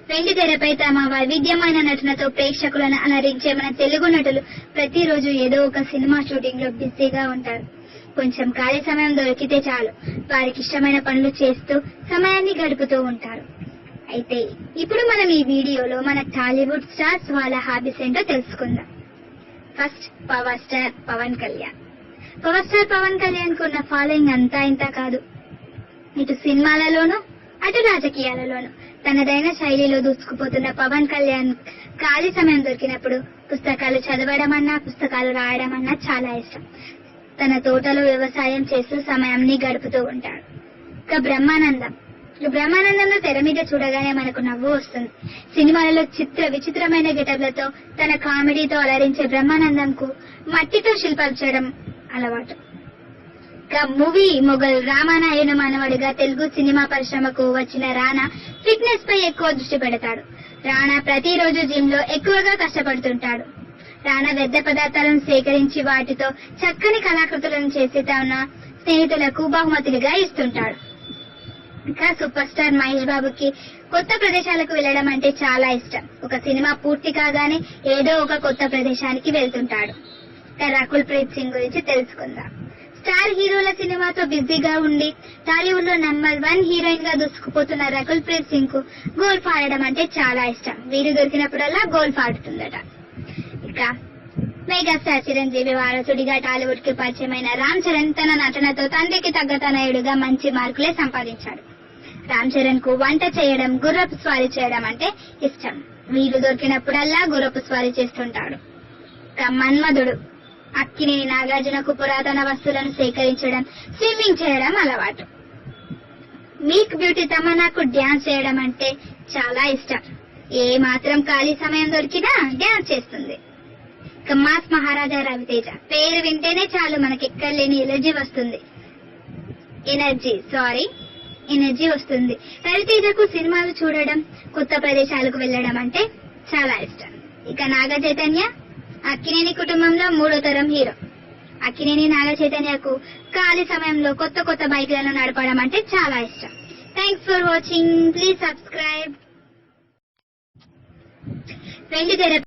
వెండి తెరపై తమ వైవిధ్యమైన నటనతో ప్రేక్షకులను అలరించే మన తెలుగు నటులు ప్రతిరోజు ఏదో ఒక సినిమా షూటింగ్ లో బిజీగా ఉంటారు. కొంచెం ఖాళీ సమయం దొరికితే చాలు వారికి ఇష్టమైన పనులు చేస్తూ సమయాన్ని గడుపుతూ ఉంటారు. అయితే ఇప్పుడు మనం ఈ వీడియోలో మన టాలీవుడ్ స్టార్స్ వాళ్ళ హాబీస్ ఏంటో తెలుసుకుందాం. First power star Pawan Kalyan. Power star Pawan Kalyan కున్న ఫాలోయింగ్ అంతా ఇంత కాదు. ఇటు సినిమాలలోనూ అటు రాజకీయాలలోనూ తనదైన శైలిలో దూసుకుపోతున్న పవన్ కళ్యాణ్ ఖాళీ సమయం దొరికినప్పుడు పుస్తకాలు చదవడం అన్నా పుస్తకాలు రాయడం అన్నా చాలా ఇష్టం. తన తోటలో వ్యవసాయం చేస్తూ సమయాన్ని గడుపుతూ ఉంటాడు. ఇక బ్రహ్మానందంలో తెర మీద చూడగానే మనకు నవ్వు వస్తుంది. సినిమాలలో విచిత్రమైన గెటప్లతో తన కామెడీతో అలరించే బ్రహ్మానందంకు మట్టితో శిల్పాలు చేయడం అలవాటు. ఇక మూవీ మొగల్ రామానాయుడు మనవడిగా తెలుగు సినిమా పరిశ్రమకు వచ్చిన రానా ఫిట్నెస్ పై ఎక్కువ దృష్టి పెడతాడు. రానా ప్రతిరోజు జిమ్ లో ఎక్కువగా కష్టపడుతుంటాడు. రానా వ్యర్థ పదార్థాలను సేకరించి వాటితో చక్కని కళాకృతులను చేసి తన స్నేహితులకు బహుమతులుగా ఇస్తుంటాడు. ఇంకా సూపర్ స్టార్ మహేష్ బాబుకి కొత్త ప్రదేశాలకు వెళ్లడం అంటే చాలా ఇష్టం. ఒక సినిమా పూర్తి కాగానే ఏదో ఒక కొత్త ప్రదేశానికి వెళ్తుంటాడు. రకుల్ ప్రీత్ సింగ్ గురించి తెలుసుకుందాం. స్టార్ హీరోల సినిమాతో బిజీగా ఉండి టాలీవుడ్ లో నంబర్ 1 హీరోయిన్ గా దూసుకుపోతున్న రకుల్ ప్రీత్ సింగ్ కు గోల్ఫ్ ఆడడం అంటే చాలా ఇష్టం. వీరు దొరికినప్పుడల్లా గోల్ఫ్ ఆడుతుందట. ఇక మెగాస్టార్ చిరంజీవి వారసుడిగా టాలీవుడ్ కి పరిచయమైన రామ్ చరణ్ తన నటనతో తండ్రికి తగ్గ తనయుడుగా మంచి మార్కులే సంపాదించాడు. రామ్ చరణ్ కు వంట చేయడం, గుర్రపు స్వారీ చేయడం అంటే ఇష్టం. వీరు దొరికినప్పుడల్లా గుర్రపు స్వారీ చేస్తుంటాడు. ఇక మన్మధుడు అక్కినేని నాగార్జునకు పురాతన వస్తువులను సేకరించడం, స్విమ్మింగ్ చేయడం అలవాటు. మిల్క్ బ్యూటీ తమన్నాకు డ్యాన్స్ చేయడం అంటే చాలా ఇష్టం. ఏ మాత్రం ఖాళీ సమయం దొరికినా డ్యాన్స్ చేస్తుంది. ఇక మాస్ మహారాజా రవితేజ పేరు వింటేనే చాలు మనకెక్కర్లేని ఎనర్జీ వస్తుంది. రవితేజకు సినిమాలు చూడడం, కొత్త ప్రదేశాలకు వెళ్లడం అంటే చాలా ఇష్టం. ఇక నాగ చైతన్య అక్కినేని కుటుంబంలో 3వ తరం హీరో. అక్కినేని నాగ చైతన్యకు ఖాళీ సమయంలో కొత్త బైక్లను నడపడం అంటే చాలా ఇష్టం. Thanks for watching. Please subscribe. వెండి తెర